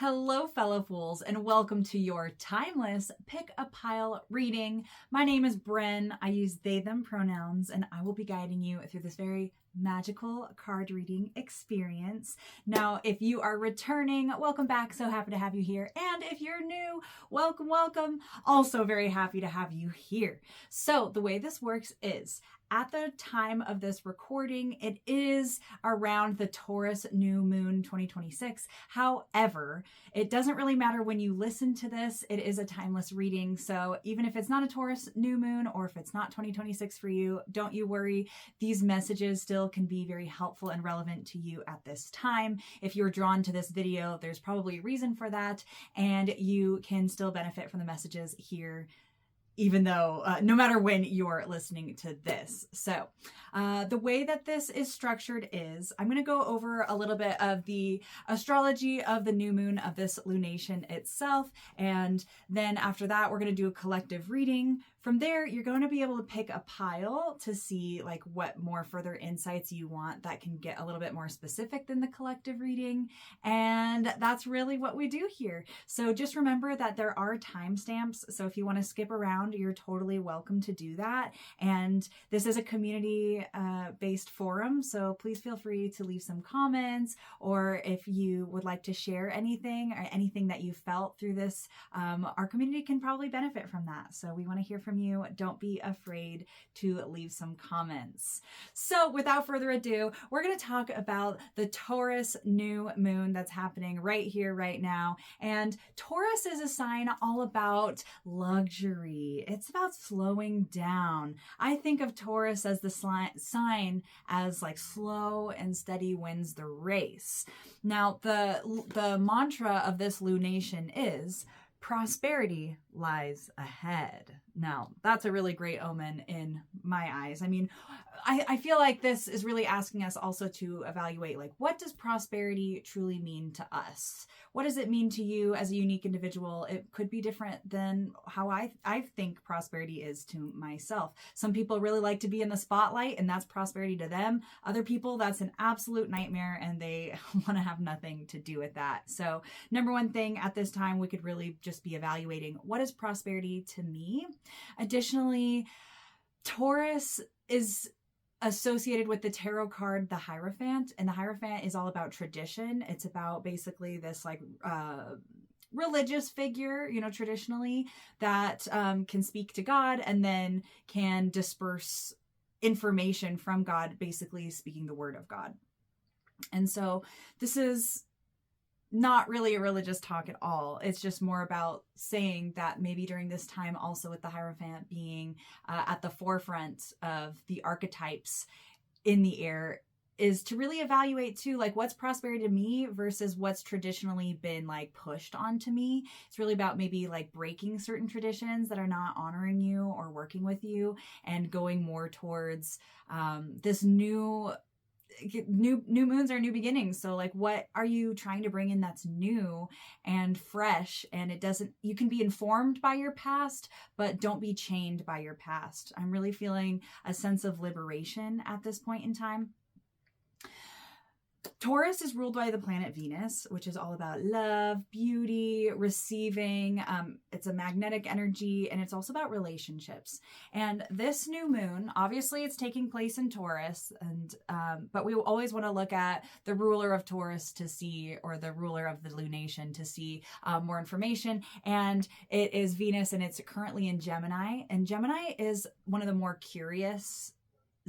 Hello, fellow fools, and welcome to your timeless pick a pile reading. My name is Bren. I use they, them pronouns, and I will be guiding you through this very magical card reading experience. Now, if you are returning, welcome back. So happy to have you here. And if you're new, welcome, welcome. Also very happy to have you here. So the way this works is, at the time of this recording, it is around the Taurus new moon 2026. However, it doesn't really matter when you listen to this. It is a timeless reading. So even if it's not a Taurus new moon or if it's not 2026 for you, don't you worry. These messages still can be very helpful and relevant to you at this time. If you're drawn to this video, there's probably a reason for that, and you can still benefit from the messages here, even though no matter when you're listening to this. So the way that this is structured is I'm going to go over a little bit of the astrology of the new moon of this lunation itself. And then after that, we're going to do a collective reading. From there, you're going to be able to pick a pile to see like what more further insights you want that can get a little bit more specific than the collective reading. And that's really what we do here. So just remember that there are timestamps. So if you want to skip around, you're totally welcome to do that. And this is a community based forum. So please feel free to leave some comments, or if you would like to share anything or anything that you felt through this, our community can probably benefit from that. So we want to hear from you. Don't be afraid to leave some comments. So without further ado, we're going to talk about the Taurus new moon that's happening right here, right now. And Taurus is a sign all about luxury. It's about slowing down. I think of Taurus as the sign as like slow and steady wins the race. Now, the mantra of this lunation is prosperity lies ahead. Now, that's a really great omen in my eyes. I mean, I feel like this is really asking us also to evaluate, like, what does prosperity truly mean to us? What does it mean to you as a unique individual? It could be different than how I think prosperity is to myself. Some people really like to be in the spotlight, and that's prosperity to them. Other people, that's an absolute nightmare, and they want to have nothing to do with that. So number one thing at this time, we could really just be evaluating, what is prosperity to me? Additionally, Taurus is associated with the tarot card, the Hierophant, and the Hierophant is all about tradition. It's about basically this like religious figure, traditionally that can speak to God and then can disperse information from God, basically speaking the word of God. And so this is not really a religious talk at all. It's just more about saying that maybe during this time, also with the Hierophant being at the forefront of the archetypes in the air, is to really evaluate too, like, what's prosperity to me versus what's traditionally been like pushed onto me. It's really about maybe like breaking certain traditions that are not honoring you or working with you, and going more towards this new moons are new beginnings. So like, what are you trying to bring in that's new and fresh? And you can be informed by your past, but don't be chained by your past. I'm really feeling a sense of liberation at this point in time. Taurus is ruled by the planet Venus, which is all about love, beauty, receiving. It's a magnetic energy, and it's also about relationships. And this new moon, obviously it's taking place in Taurus, and but we always want to look at the ruler of Taurus to see, or the ruler of the lunation to see more information. And it is Venus, and it's currently in Gemini. And Gemini is one of the more curious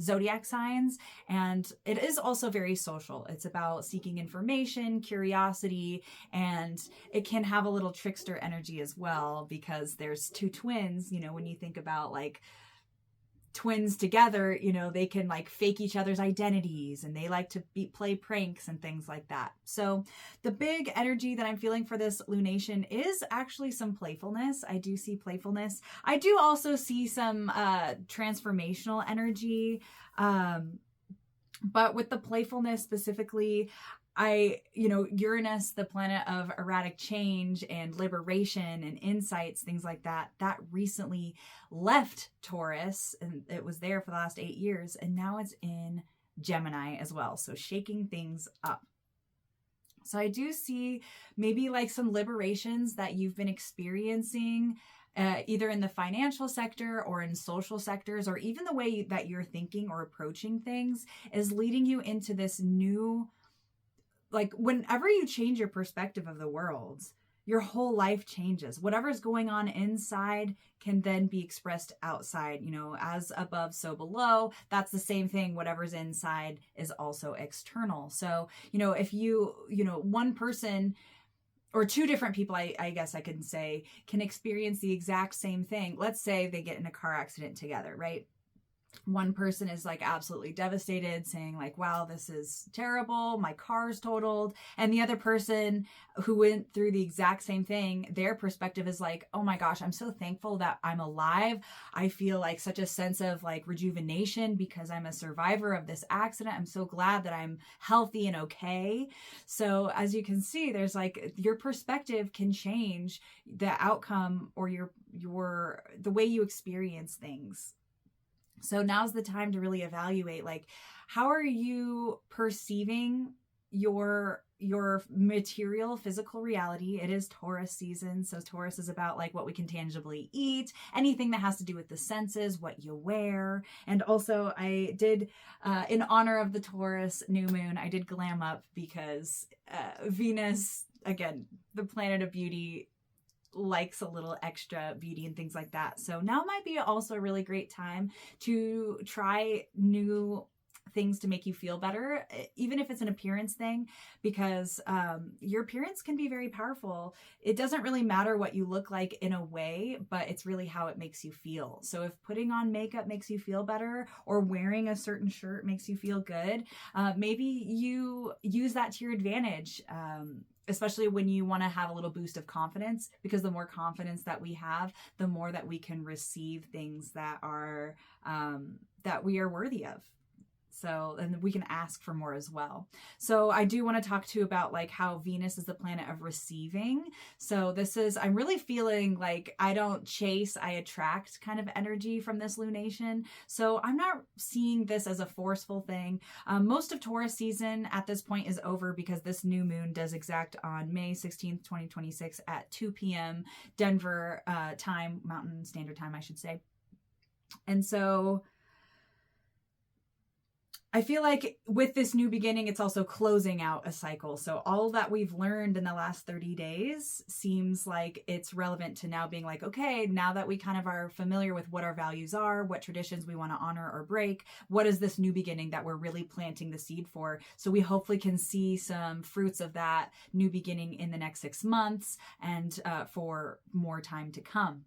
zodiac signs, and it is also very social. It's about seeking information, curiosity, and it can have a little trickster energy as well, because there's two twins. When you think about like twins together, they can like fake each other's identities, and they like to play pranks and things like that. So the big energy that I'm feeling for this lunation is actually some playfulness. I do see playfulness. I do also see some transformational energy. But with the playfulness specifically, Uranus, the planet of erratic change and liberation and insights, things like that, that recently left Taurus, and it was there for the last 8 years, and now it's in Gemini as well. So shaking things up. So I do see maybe like some liberations that you've been experiencing, either in the financial sector or in social sectors, or even the way that you're thinking or approaching things is leading you into this new, like whenever you change your perspective of the world, your whole life changes. Whatever's going on inside can then be expressed outside, as above, so below. That's the same thing. Whatever's inside is also external. So, if one person or two different people, I guess I can say, can experience the exact same thing. Let's say they get in a car accident together, right? One person is like absolutely devastated, saying like, wow, this is terrible, my car's totaled. And the other person who went through the exact same thing, their perspective is like, oh my gosh, I'm so thankful that I'm alive. I feel like such a sense of like rejuvenation because I'm a survivor of this accident. I'm so glad that I'm healthy and okay. So as you can see, there's like your perspective can change the outcome or the way you experience things. So now's the time to really evaluate, like, how are you perceiving your material physical reality? It is Taurus season. So Taurus is about like what we can tangibly eat, anything that has to do with the senses, what you wear. And also I did, in honor of the Taurus new moon, I did glam up because Venus, again, the planet of beauty, likes a little extra beauty and things like that. So now might be also a really great time to try new things to make you feel better, even if it's an appearance thing, because your appearance can be very powerful. It doesn't really matter what you look like in a way, but it's really how it makes you feel. So if putting on makeup makes you feel better, or wearing a certain shirt makes you feel good, maybe you use that to your advantage. Especially when you want to have a little boost of confidence, because the more confidence that we have, the more that we can receive things that are that we are worthy of. So, and we can ask for more as well. So I do want to talk to you about like how Venus is the planet of receiving. So I'm really feeling like I don't chase, I attract kind of energy from this lunation. So I'm not seeing this as a forceful thing. Most of Taurus season at this point is over because this new moon does exact on May 16th, 2026 at 2 p.m. Denver time, Mountain Standard Time, I should say. And so I feel like with this new beginning, it's also closing out a cycle. So all that we've learned in the last 30 days seems like it's relevant to now being like, okay, now that we kind of are familiar with what our values are, what traditions we want to honor or break, what is this new beginning that we're really planting the seed for? So we hopefully can see some fruits of that new beginning in the next 6 months and for more time to come.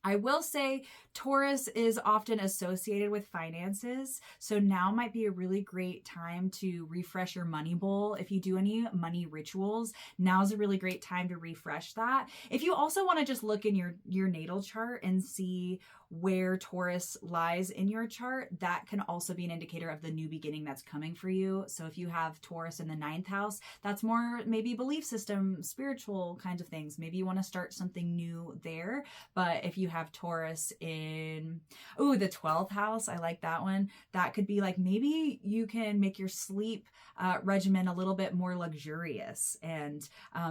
I will say Taurus is often associated with finances. So now might be a really great time to refresh your money bowl. If you do any money rituals, now is a really great time to refresh that. If you also want to just look in your natal chart and see where Taurus lies in your chart, that can also be an indicator of the new beginning that's coming for you. So if you have Taurus in the 9th house, that's more maybe belief system, spiritual kinds of things. Maybe you want to start something new there. But if you have Taurus in, the 12th house, I like that one. That could be like, maybe you can make your sleep regimen a little bit more luxurious and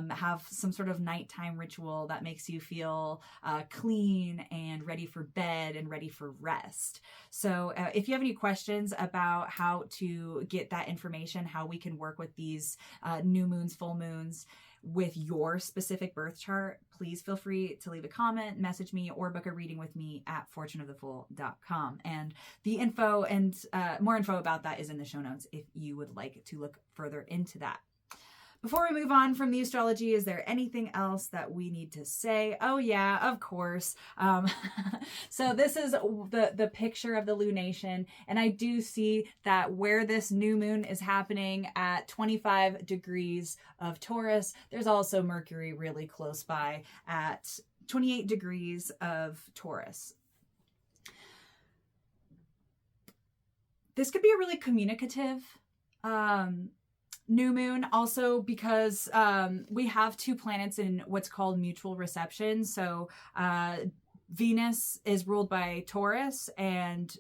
have some sort of nighttime ritual that makes you feel clean and ready for bed and ready for rest. So if you have any questions about how to get that information, how we can work with these new moons, full moons with your specific birth chart, please feel free to leave a comment, message me, or book a reading with me at fortuneofthefool.com. And the info and more info about that is in the show notes if you would like to look further into that. Before we move on from the astrology, is there anything else that we need to say? Oh yeah, of course. So this is the picture of the lunation, and I do see that where this new moon is happening at 25 degrees of Taurus, there's also Mercury really close by at 28 degrees of Taurus. This could be a really communicative new moon, also because we have two planets in what's called mutual reception. So Venus is ruled by Taurus and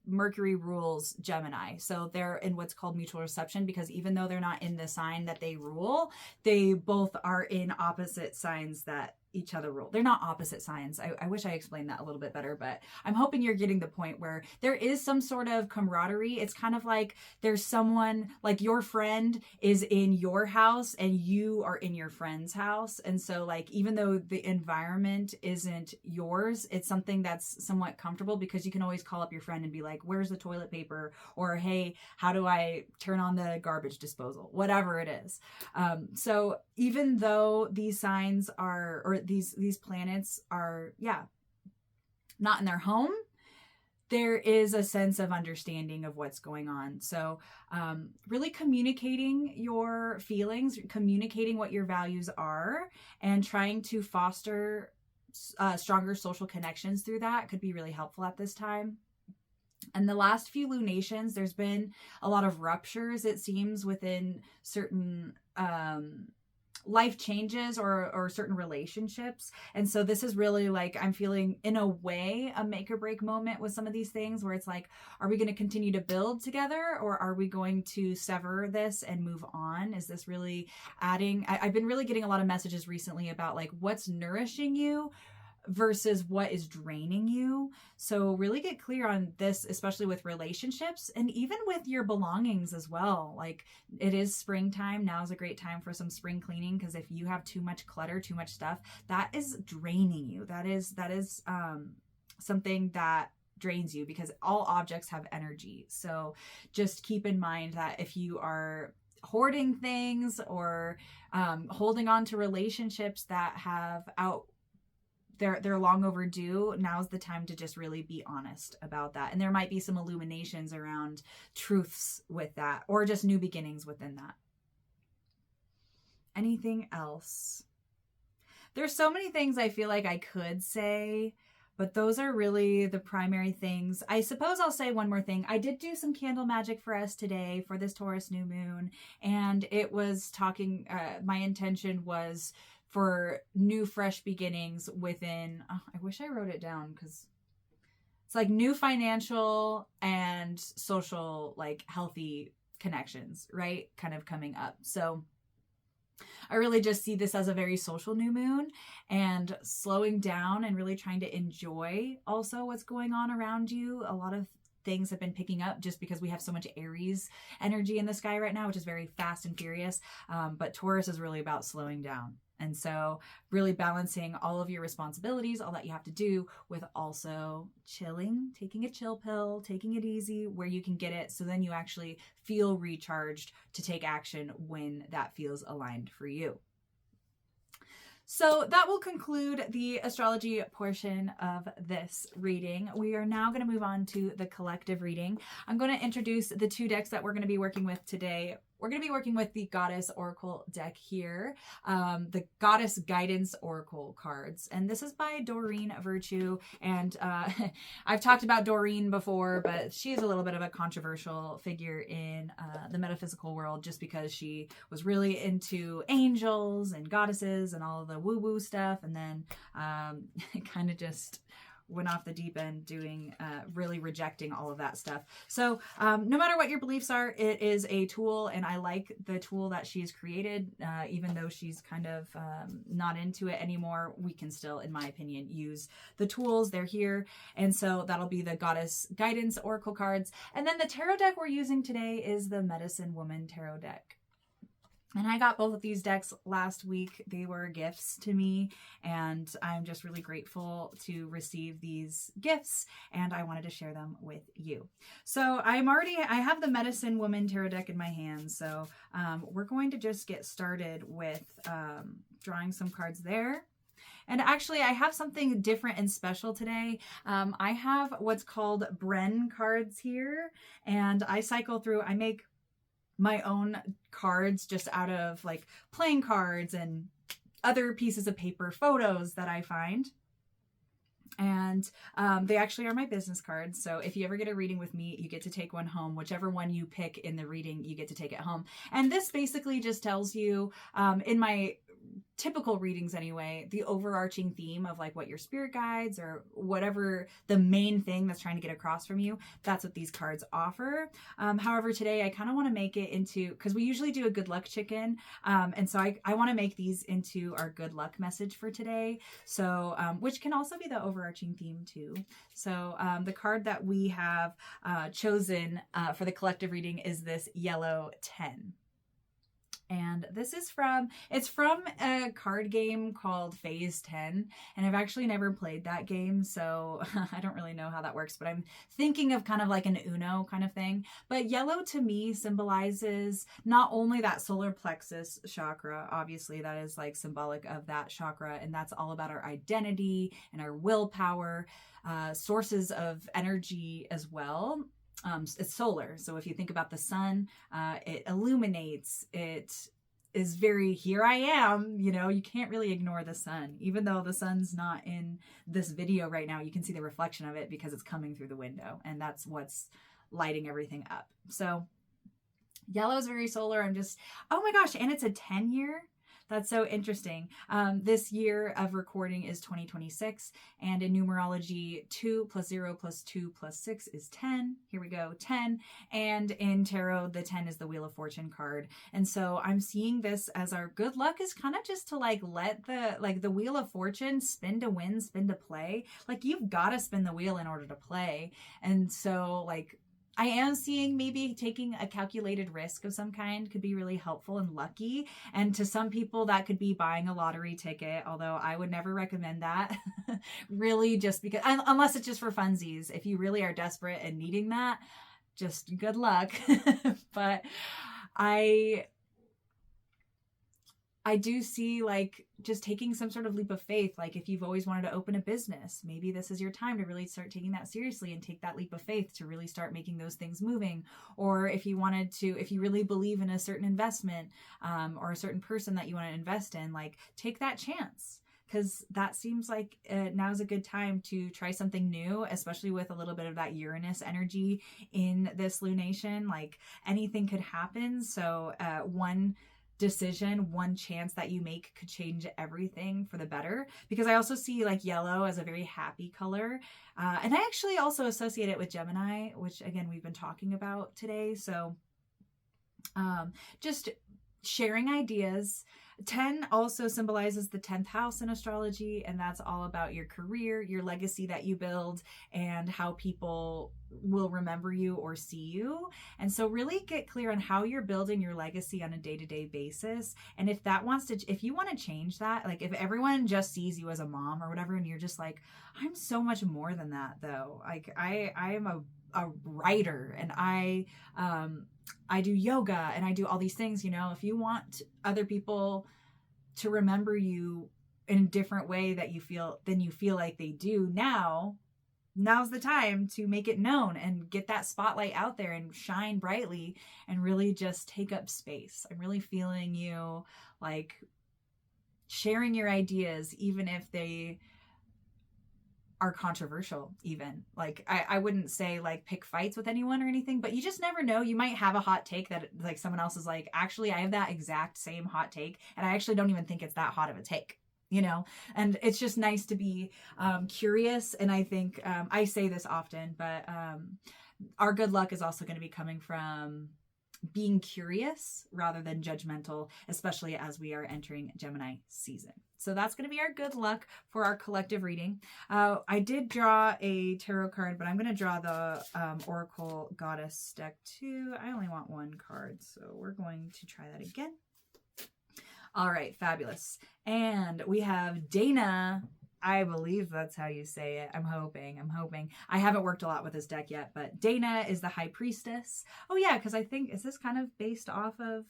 Mercury rules Gemini. So they're in what's called mutual reception, because even though they're not in the sign that they rule, they both are in opposite signs that each other rule. They're not opposite signs. I wish I explained that a little bit better, but I'm hoping you're getting the point where there is some sort of camaraderie. It's kind of like there's someone, like your friend is in your house and you are in your friend's house. And so like, even though the environment isn't yours, it's something that's somewhat comfortable, because you can always call up your friend and be like, where's the toilet paper? Or, hey, how do I turn on the garbage disposal? Whatever it is. So even though these signs are, or these planets are, not in their home, there is a sense of understanding of what's going on. So really communicating your feelings, communicating what your values are, and trying to foster stronger social connections through that could be really helpful at this time. And the last few lunations, there's been a lot of ruptures, it seems, within certain life changes or certain relationships. And so this is really like, I'm feeling in a way a make or break moment with some of these things, where it's like, are we going to continue to build together, or are we going to sever this and move on? Is this really adding? I've been really getting a lot of messages recently about like what's nourishing you versus what is draining you. So really get clear on this, especially with relationships and even with your belongings as well. Like, it is springtime. Now is a great time for some spring cleaning, because if you have too much clutter, too much stuff, that is draining you. That is something that drains you, because all objects have energy. So just keep in mind that if you are hoarding things or holding on to relationships that have they're long overdue, now's the time to just really be honest about that. And there might be some illuminations around truths with that, or just new beginnings within that. Anything else? There's so many things I feel like I could say, but those are really the primary things. I suppose I'll say one more thing. I did do some candle magic for us today for this Taurus new moon, and it was talking, my intention was for new, fresh beginnings within, I wish I wrote it down, because it's like new financial and social, like healthy connections, right? Kind of coming up. So I really just see this as a very social new moon, and slowing down and really trying to enjoy also what's going on around you. A lot of things have been picking up just because we have so much Aries energy in the sky right now, which is very fast and furious. But Taurus is really about slowing down. And so really balancing all of your responsibilities, all that you have to do, with also chilling, taking a chill pill, taking it easy where you can get it, so then you actually feel recharged to take action when that feels aligned for you. So that will conclude the astrology portion of this reading. We are now going to move on to the collective reading. I'm going to introduce the two decks that we're going to be working with today. We're going to be working with the Goddess Oracle deck here, the Goddess Guidance Oracle cards. And this is by Doreen Virtue. And I've talked about Doreen before, but she is a little bit of a controversial figure in the metaphysical world, just because she was really into angels and goddesses and all of the woo-woo stuff. And then kind of just went off the deep end doing, really rejecting all of that stuff. So no matter what your beliefs are, it is a tool, and I like the tool that she's created. Even though she's kind of not into it anymore, we can still, in my opinion, use the tools. They're here. And so that'll be the Goddess Guidance Oracle cards. And then the tarot deck we're using today is the Medicine Woman Tarot deck. And I got both of these decks last week. They were gifts to me, and I'm just really grateful to receive these gifts, and I wanted to share them with you. So I have the Medicine Woman Tarot deck in my hands, so we're going to just get started with drawing some cards there. And actually, I have something different and special today. I have what's called Bren cards here, and I cycle through, I make my own cards just out of like playing cards and other pieces of paper, photos that I find. And they actually are my business cards. So if you ever get a reading with me, you get to take one home. Whichever one you pick in the reading, you get to take it home. And this basically just tells you, in my typical readings anyway, the overarching theme of like what your spirit guides or whatever the main thing that's trying to get across from you, that's what these cards offer. However, today I kind of want to make it into, because we usually do a good luck chicken, and so I want to make these into our good luck message for today, so which can also be the overarching theme too. So the card that we have chosen for the collective reading is this yellow 10. And this is from a card game called Phase 10. And I've actually never played that game, so I don't really know how that works, but I'm thinking of kind of like an Uno kind of thing. But yellow to me symbolizes not only that solar plexus chakra, obviously that is like symbolic of that chakra, and that's all about our identity and our willpower, sources of energy as well. It's solar. So if you think about the sun, it illuminates, it is very, here I am, you know, you can't really ignore the sun, even though the sun's not in this video right now. You can see the reflection of it because it's coming through the window, and that's what's lighting everything up. So yellow is very solar. I'm just, oh my gosh. And it's a 10-year. That's so interesting. This year of recording is 2026, and in numerology, 2 + 0 + 2 + 6 is 10. Here we go, 10. And in tarot, the 10 is the Wheel of Fortune card. And so I'm seeing this as our good luck is kind of just to like let the Wheel of Fortune spin to win, spin to play. Like you've got to spin the wheel in order to play. And so like, I am seeing maybe taking a calculated risk of some kind could be really helpful and lucky. And to some people that could be buying a lottery ticket, although I would never recommend that really, just because, unless it's just for funsies. If you really are desperate and needing that, just good luck. But I do see like just taking some sort of leap of faith. Like if you've always wanted to open a business, maybe this is your time to really start taking that seriously and take that leap of faith to really start making those things moving. Or if you really believe in a certain investment, or a certain person that you want to invest in, like take that chance. Because that seems like now's a good time to try something new, especially with a little bit of that Uranus energy in this lunation. Like anything could happen. So one decision, one chance that you make could change everything for the better. Because I also see like yellow as a very happy color. And I actually also associate it with Gemini, which again, we've been talking about today. So just sharing ideas. 10 also symbolizes the 10th house in astrology, and that's all about your career, your legacy that you build, and how people will remember you or see you. And so really get clear on how you're building your legacy on a day-to-day basis. And if you want to change that, like if everyone just sees you as a mom or whatever, and you're just like, I'm so much more than that though. Like I am a writer, and I do yoga, and I do all these things, you know. If you want other people to remember you in a different way than you feel like they do now's the time to make it known and get that spotlight out there and shine brightly and really just take up space. I'm really feeling you like sharing your ideas, even if they are controversial. Even like I wouldn't say like pick fights with anyone or anything, but you just never know. You might have a hot take that like someone else is like, actually I have that exact same hot take, and I actually don't even think it's that hot of a take, you know. And it's just nice to be curious. And I think I say this often, but our good luck is also going to be coming from being curious rather than judgmental, especially as we are entering Gemini season. So that's going to be our good luck for our collective reading. I did draw a tarot card, but I'm going to draw the Oracle Goddess deck too. I only want one card, so we're going to try that again. All right, fabulous. And we have Dana. I believe that's how you say it. I'm hoping. I haven't worked a lot with this deck yet, but Dana is the High Priestess. Oh yeah, because I think, is this kind of based off of...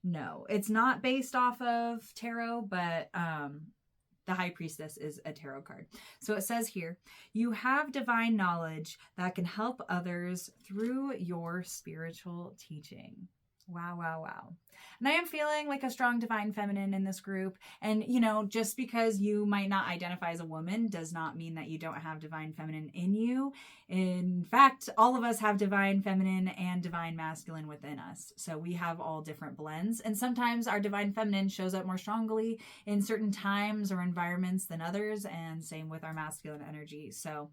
No, it's not based off of tarot, but the High Priestess is a tarot card. So it says here, you have divine knowledge that can help others through your spiritual teaching. Wow, wow, wow. And I am feeling like a strong divine feminine in this group. And, you know, just because you might not identify as a woman does not mean that you don't have divine feminine in you. In fact, all of us have divine feminine and divine masculine within us. So we have all different blends. And sometimes our divine feminine shows up more strongly in certain times or environments than others. And same with our masculine energy. So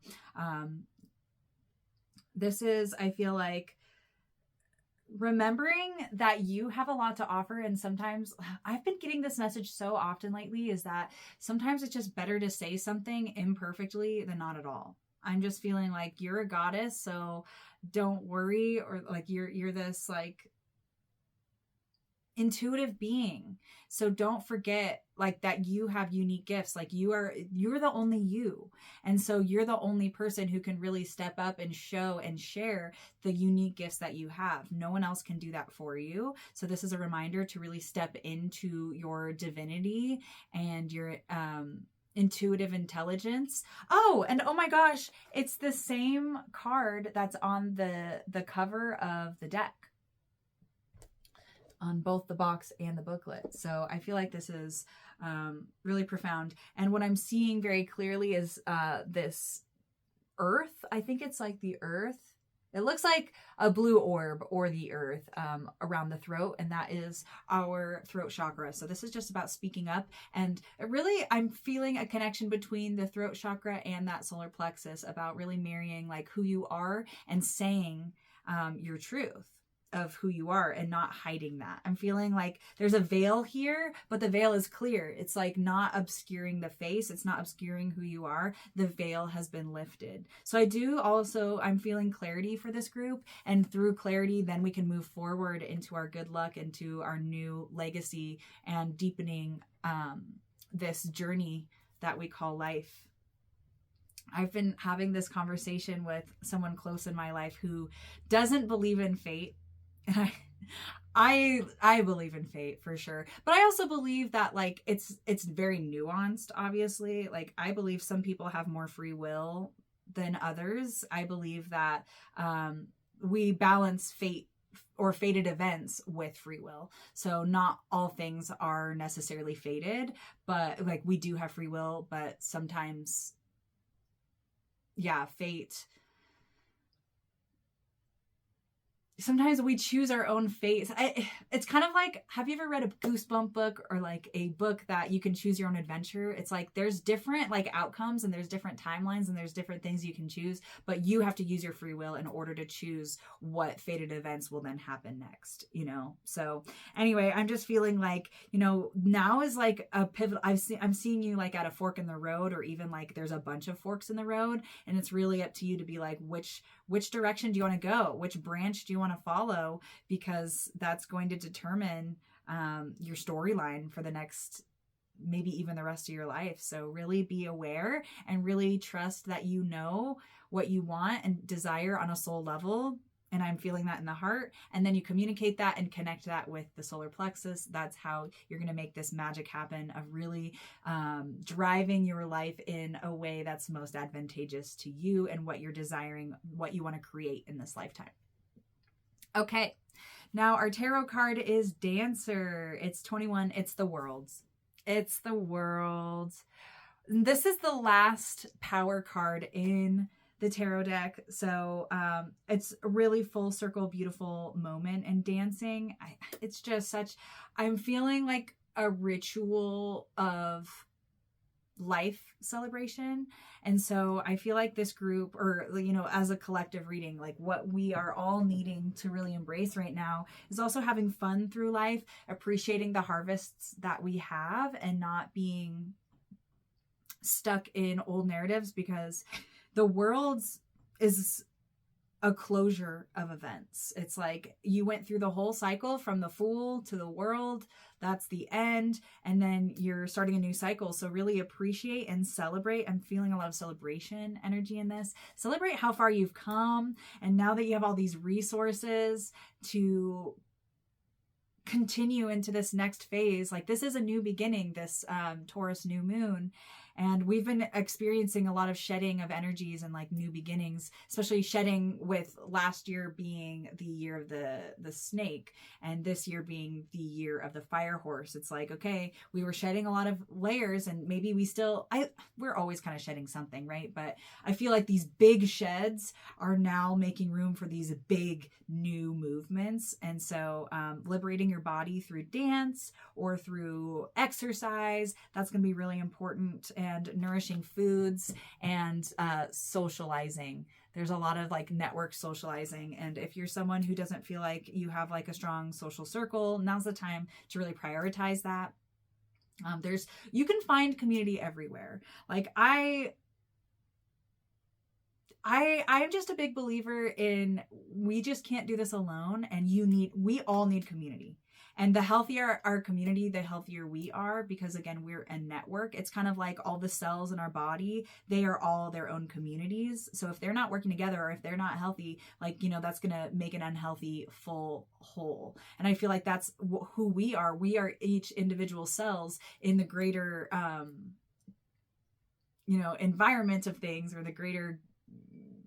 this is, I feel like, remembering that you have a lot to offer. And sometimes I've been getting this message so often lately, is that sometimes it's just better to say something imperfectly than not at all. I'm just feeling like you're a goddess, so don't worry, or like you're this like intuitive being. So don't forget like that you have unique gifts. Like you're the only you. And so you're the only person who can really step up and show and share the unique gifts that you have. No one else can do that for you. So this is a reminder to really step into your divinity and your intuitive intelligence. Oh, and oh my gosh, it's the same card that's on the cover of the deck, on both the box and the booklet. So I feel like this is really profound. And what I'm seeing very clearly is this earth. I think it's like the earth. It looks like a blue orb or the earth around the throat, and that is our throat chakra. So this is just about speaking up. And really, I'm feeling a connection between the throat chakra and that solar plexus, about really marrying like who you are and saying your truth of who you are and not hiding that. I'm feeling like there's a veil here, but the veil is clear. It's like not obscuring the face. It's not obscuring who you are. The veil has been lifted. So I'm feeling clarity for this group, and through clarity, then we can move forward into our good luck, into our new legacy, and deepening this journey that we call life. I've been having this conversation with someone close in my life who doesn't believe in fate. And I believe in fate for sure. But I also believe that like it's very nuanced, obviously. Like I believe some people have more free will than others. I believe that we balance fate or fated events with free will. So not all things are necessarily fated, but like we do have free will, but sometimes fate. Sometimes we choose our own fate. It's kind of like, have you ever read a Goosebump book, or like a book that you can choose your own adventure? It's like there's different like outcomes, and there's different timelines, and there's different things you can choose, but you have to use your free will in order to choose what fated events will then happen next, you know? So anyway, I'm just feeling like, you know, now is like a pivot. I'm seeing you like at a fork in the road, or even like there's a bunch of forks in the road, and it's really up to you to be like, which direction do you want to go? Which branch do you want to follow? Because that's going to determine your storyline for the next, maybe even the rest of your life. So really be aware and really trust that you know what you want and desire on a soul level. And I'm feeling that in the heart. And then you communicate that and connect that with the solar plexus. That's how you're going to make this magic happen of really driving your life in a way that's most advantageous to you and what you're desiring, what you want to create in this lifetime. Okay. Now our tarot card is Dancer. It's 21. It's the Worlds. It's the Worlds. This is the last power card in the tarot deck. So it's a really full circle, beautiful moment in dancing. It's just I'm feeling like a ritual of life celebration. And so I feel like this group, or, you know, as a collective reading, like what we are all needing to really embrace right now is also having fun through life, appreciating the harvests that we have, and not being stuck in old narratives, because the Worlds is a closure of events. It's like you went through the whole cycle from the Fool to the World. That's the end. And then you're starting a new cycle. So really appreciate and celebrate. I'm feeling a lot of celebration energy in this. Celebrate how far you've come. And now that you have all these resources to continue into this next phase, like this is a new beginning, this Taurus new moon. And we've been experiencing a lot of shedding of energies and like new beginnings, especially shedding with last year being the year of the snake and this year being the year of the fire horse. It's like, okay, we were shedding a lot of layers, and maybe we're always kind of shedding something, right? But I feel like these big sheds are now making room for these big new movements. And so liberating your body through dance or through exercise, that's going to be really important, and nourishing foods and socializing. There's a lot of like network socializing. And if you're someone who doesn't feel like you have like a strong social circle, now's the time to really prioritize that. You can find community everywhere. Like I'm just a big believer in, we just can't do this alone, and we all need community. And the healthier our community, the healthier we are, because again, we're a network. It's kind of like all the cells in our body, they are all their own communities. So if they're not working together, or if they're not healthy, like, that's going to make an unhealthy full whole. And I feel like that's who we are. We are each individual cells in the greater, environment of things, or the greater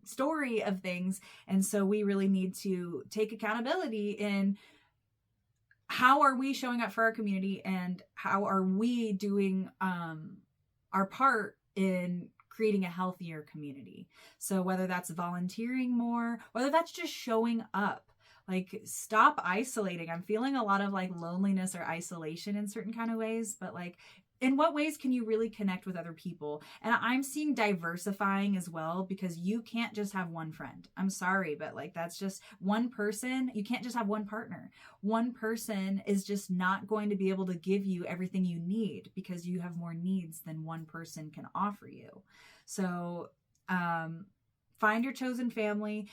story of things. And so we really need to take accountability in how are we showing up for our community, and how are we doing our part in creating a healthier community. So whether that's volunteering more, whether that's just showing up, like stop isolating. I'm feeling a lot of like loneliness or isolation in certain kind of ways, but like, in what ways can you really connect with other people? And I'm seeing diversifying as well, because you can't just have one friend. I'm sorry, but like, that's just one person. You can't just have one partner. One person is just not going to be able to give you everything you need, because you have more needs than one person can offer you. So find your chosen family.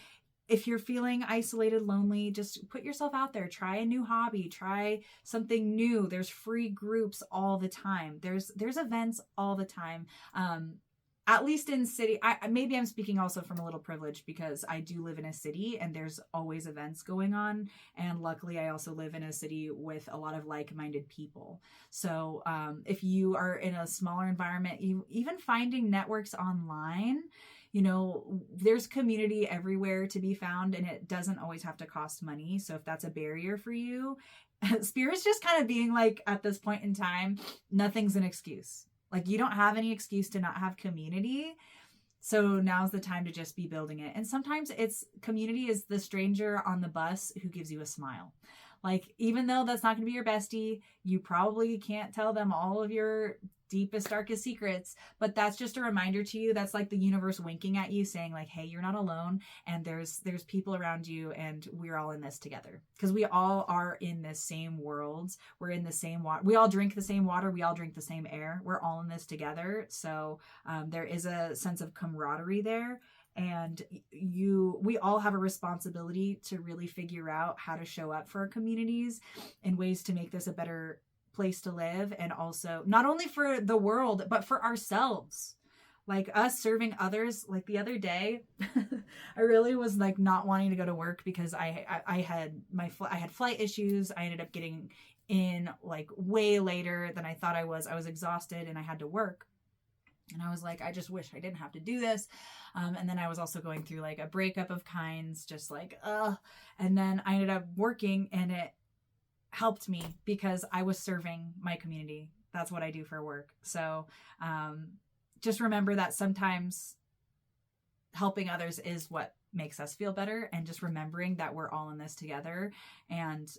If you're feeling isolated, lonely, just put yourself out there. Try a new hobby. Try something new. There's free groups all the time. There's events all the time. At least in city. Maybe I'm speaking also from a little privilege, because I do live in a city and there's always events going on. And luckily, I also live in a city with a lot of like-minded people. So if you are in a smaller environment, even finding networks online, there's community everywhere to be found, and it doesn't always have to cost money. So if that's a barrier for you, Spirit's just kind of being like, at this point in time, nothing's an excuse. Like, you don't have any excuse to not have community. So now's the time to just be building it. And sometimes community is the stranger on the bus who gives you a smile. Like, even though that's not going to be your bestie, you probably can't tell them all of your deepest, darkest secrets, but that's just a reminder to you. That's like the universe winking at you, saying like, hey, you're not alone, and there's people around you, and we're all in this together, because we all are in this same world. We're in the same water. We all drink the same water. We all drink the same air. We're all in this together. So there is a sense of camaraderie there. And we all have a responsibility to really figure out how to show up for our communities in ways to make this a better place to live, and also not only for the world, but for ourselves. Like, us serving others. Like, the other day, I really was like not wanting to go to work because I had flight issues. I ended up getting in like way later than I thought I was. I was exhausted and I had to work. And I was like, I just wish I didn't have to do this. And then I was also going through like a breakup of kinds, just like, and then I ended up working, and it helped me because I was serving my community. That's what I do for work. So just remember that sometimes helping others is what makes us feel better, and just remembering that we're all in this together. And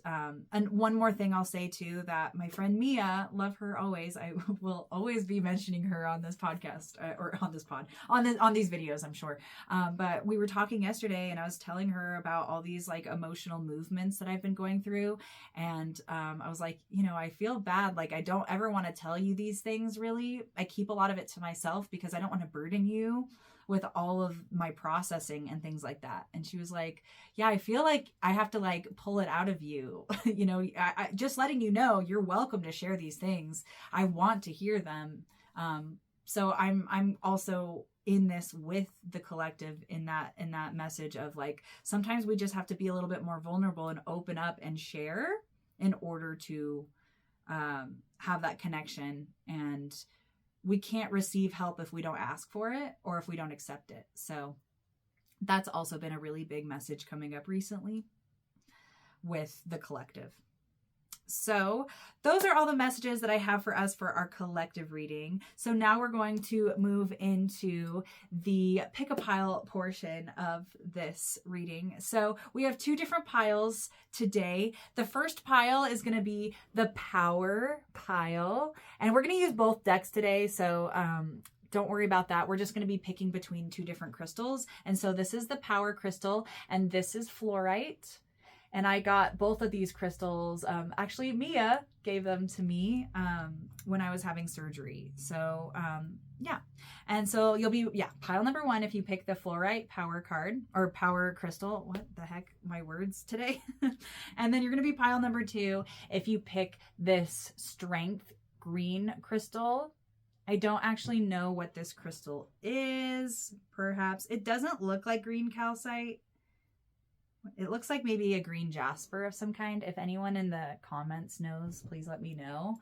one more thing I'll say too, that my friend Mia, love her always. I will always be mentioning her on this podcast, or on this pod, on these videos, I'm sure. But we were talking yesterday, and I was telling her about all these like emotional movements that I've been going through. And I was like, I feel bad. Like, I don't ever want to tell you these things, really. I keep a lot of it to myself because I don't want to burden you with all of my processing and things like that. And she was like, yeah, I feel like I have to like pull it out of you. I just letting you know, you're welcome to share these things. I want to hear them. So I'm also in this with the collective in that message of like, sometimes we just have to be a little bit more vulnerable and open up and share in order to have that connection and we can't receive help if we don't ask for it or if we don't accept it. So that's also been a really big message coming up recently with the collective. So those are all the messages that I have for us for our collective reading. So now we're going to move into the pick a pile portion of this reading. So we have 2 different piles today. The first pile is going to be the power pile, and we're going to use both decks today. So don't worry about that. We're just going to be picking between 2 different crystals. And so this is the power crystal, and this is Flourite. And I got both of these crystals. Actually, Mia gave them to me when I was having surgery. So yeah. And so you'll be, pile number 1 if you pick the Flourite power card or power crystal. What the heck, my words today. And then you're going to be pile number 2 if you pick this strength green crystal. I don't actually know what this crystal is. Perhaps it doesn't look like green calcite. It looks like maybe a green jasper of some kind. If anyone in the comments knows, please let me know.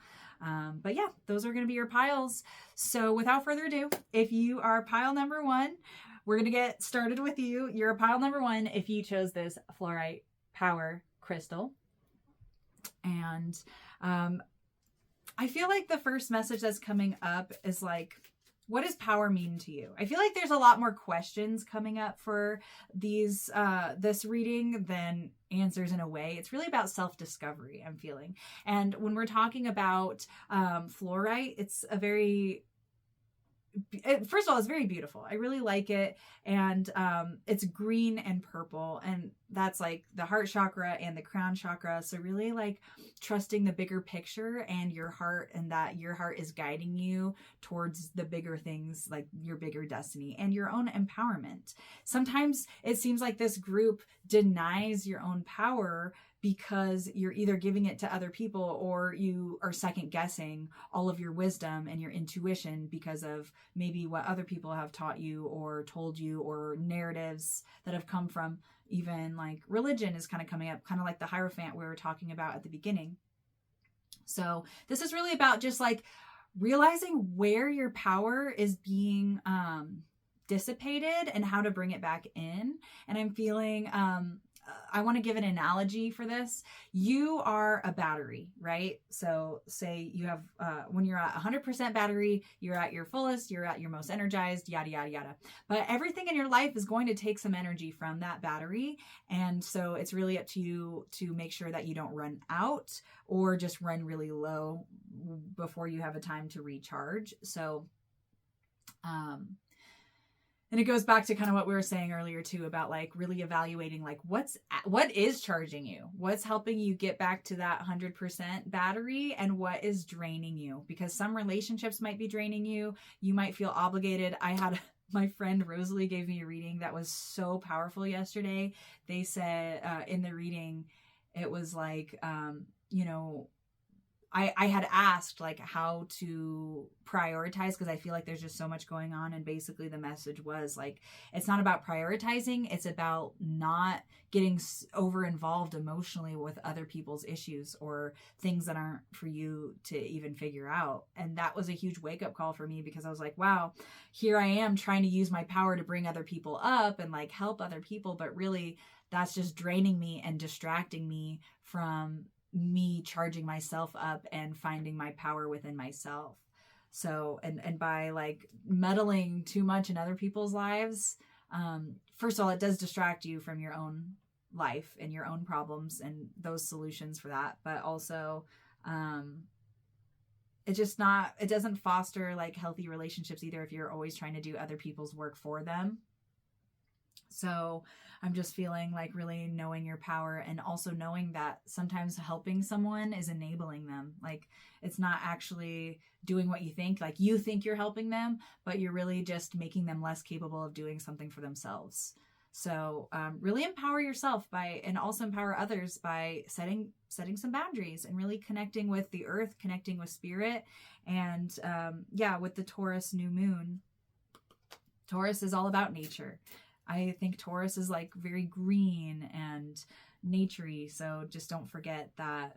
But yeah, those are going to be your piles. So without further ado, if you are pile number 1, we're going to get started with you. You're pile number 1 if you chose this Flourite power crystal. And I feel like the first message that's coming up is like, what does power mean to you? I feel like there's a lot more questions coming up for these this reading than answers in a way. It's really about self-discovery, I'm feeling. And when we're talking about Flourite, it's a very... First of all, it's very beautiful. I really like it. And it's green and purple. And that's like the heart chakra and the crown chakra. So really like trusting the bigger picture and your heart, and that your heart is guiding you towards the bigger things, like your bigger destiny and your own empowerment. Sometimes it seems like this group denies your own power because you're either giving it to other people or you are second guessing all of your wisdom and your intuition because of maybe what other people have taught you or told you, or narratives that have come from even like religion is kind of coming up, kind of like the Hierophant we were talking about at the beginning. So this is really about just like realizing where your power is being dissipated and how to bring it back in. And I'm feeling I want to give an analogy for this. You are a battery, right? So say you have, when you're at 100% battery, you're at your fullest, you're at your most energized, yada, yada, yada. But everything in your life is going to take some energy from that battery. And so it's really up to you to make sure that you don't run out or just run really low before you have a time to recharge. So, and it goes back to kind of what we were saying earlier too, about like really evaluating like what is charging you, what's helping you get back to that 100% battery, and what is draining you, because some relationships might be draining you. You might feel obligated. My friend Rosalie gave me a reading that was so powerful yesterday. They said in the reading, it was like, I had asked like how to prioritize, because I feel like there's just so much going on. And basically the message was like, it's not about prioritizing. It's about not getting over involved emotionally with other people's issues or things that aren't for you to even figure out. And that was a huge wake up call for me, because I was like, wow, here I am trying to use my power to bring other people up and like help other people. But really that's just draining me and distracting me from me charging myself up and finding my power within myself. So, and by like meddling too much in other people's lives, first of all, it does distract you from your own life and your own problems and those solutions for that. But also, it doesn't foster like healthy relationships either if you're always trying to do other people's work for them. So I'm just feeling like really knowing your power, and also knowing that sometimes helping someone is enabling them. Like it's not actually doing what you think. Like you think you're helping them, but you're really just making them less capable of doing something for themselves. So really empower yourself and also empower others by setting some boundaries and really connecting with the earth, connecting with spirit. And with the Taurus new moon, Taurus is all about nature. I think Taurus is like very green and naturey. So just don't forget that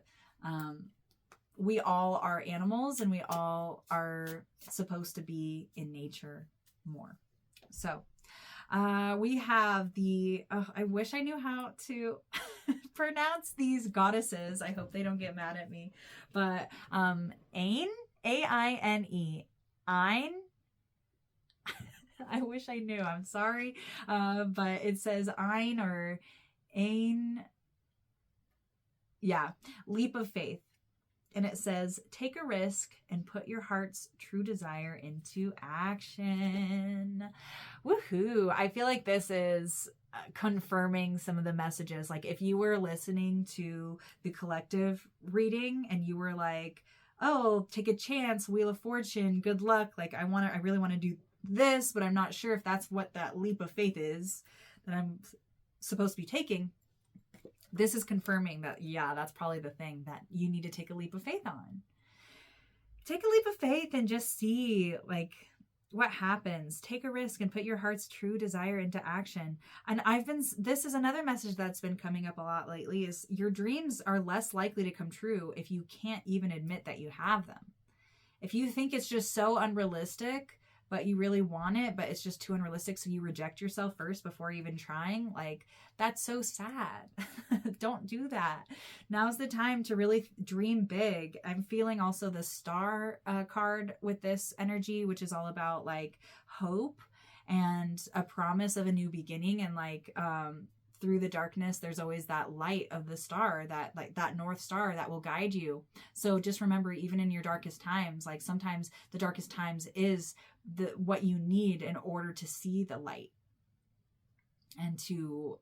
we all are animals and we all are supposed to be in nature more. So we have the, I wish I knew how to pronounce these goddesses. I hope they don't get mad at me. But Aine, A-I-N-E, Aine. I wish I knew. I'm sorry. But it says Aine or Aine. Yeah, leap of faith. And it says, take a risk and put your heart's true desire into action. Woohoo. I feel like this is confirming some of the messages. Like if you were listening to the collective reading and you were like, oh, take a chance, Wheel of Fortune, good luck. Like I really want to do this, but I'm not sure if that's what that leap of faith is that I'm supposed to be taking. This is confirming that, yeah, that's probably the thing that you need to take a leap of faith on. Take a leap of faith and just see like what happens. Take a risk and put your heart's true desire into action. And this is another message that's been coming up a lot lately, is your dreams are less likely to come true if you can't even admit that you have them. If you think it's just so unrealistic, but you really want it, but it's just too unrealistic, so you reject yourself first before even trying, like, that's so sad. Don't do that. Now's the time to really dream big. I'm feeling also the star card with this energy, which is all about like hope and a promise of a new beginning. And like through the darkness, there's always that light of the star, that like that North Star that will guide you. So just remember, even in your darkest times, like sometimes the darkest times is what you need in order to see the light and to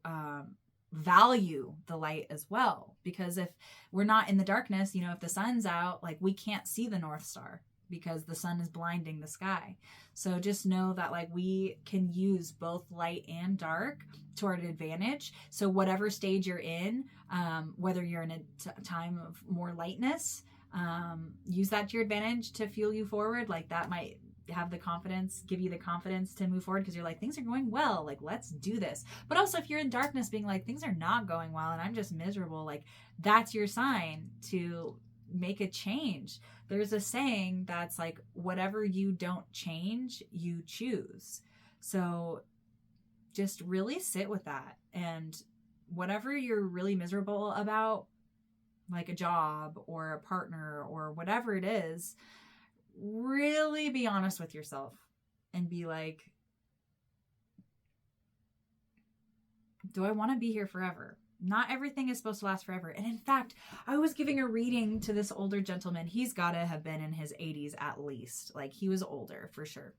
value the light as well. Because if we're not in the darkness, you know, if the sun's out, like we can't see the North Star because the sun is blinding the sky. So just know that like we can use both light and dark to our advantage. So whatever stage you're in, whether you're in a time of more lightness, use that to your advantage to fuel you forward. Like that might have the confidence, give you the confidence to move forward because you're like, things are going well, like let's do this. But also if you're in darkness being like, things are not going well and I'm just miserable, like that's your sign to make a change. There's a saying that's like, whatever you don't change, you choose. So just really sit with that, and whatever you're really miserable about, like a job or a partner or whatever it is, really be honest with yourself and be like, do I want to be here forever? Not everything is supposed to last forever. And in fact, I was giving a reading to this older gentleman. He's got to have been in his 80s at least. Like he was older for sure.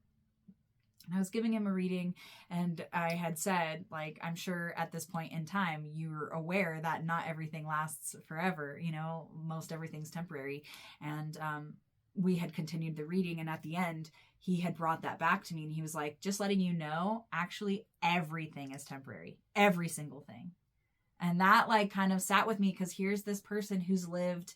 And I was giving him a reading and I had said, like, I'm sure at this point in time, you're aware that not everything lasts forever. You know, most everything's temporary. And, we had continued the reading, and at the end he had brought that back to me and he was like, just letting you know, actually everything is temporary, every single thing. And that like kind of sat with me, because here's this person who's lived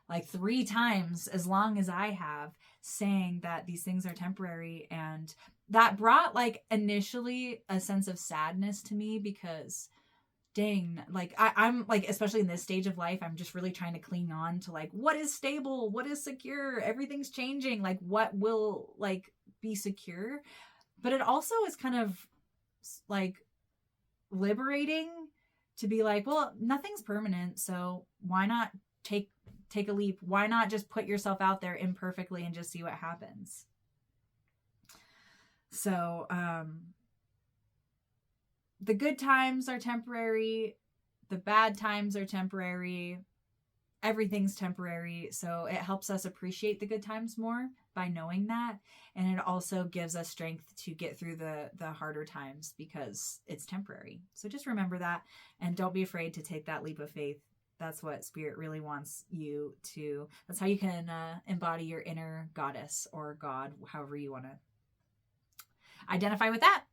like 3 times as long as I have, saying that these things are temporary. And that brought like initially a sense of sadness to me, because dang, like I'm like, especially in this stage of life, I'm just really trying to cling on to like, what is stable, what is secure, everything's changing, like what will like be secure. But it also is kind of like liberating to be like, well, nothing's permanent, so why not take a leap? Why not just put yourself out there imperfectly and just see what happens? So the good times are temporary. The bad times are temporary. Everything's temporary. So it helps us appreciate the good times more by knowing that. And it also gives us strength to get through the harder times because it's temporary. So just remember that, and don't be afraid to take that leap of faith. That's what Spirit really wants you to. That's how you can embody your inner goddess or God, however you want to identify with that.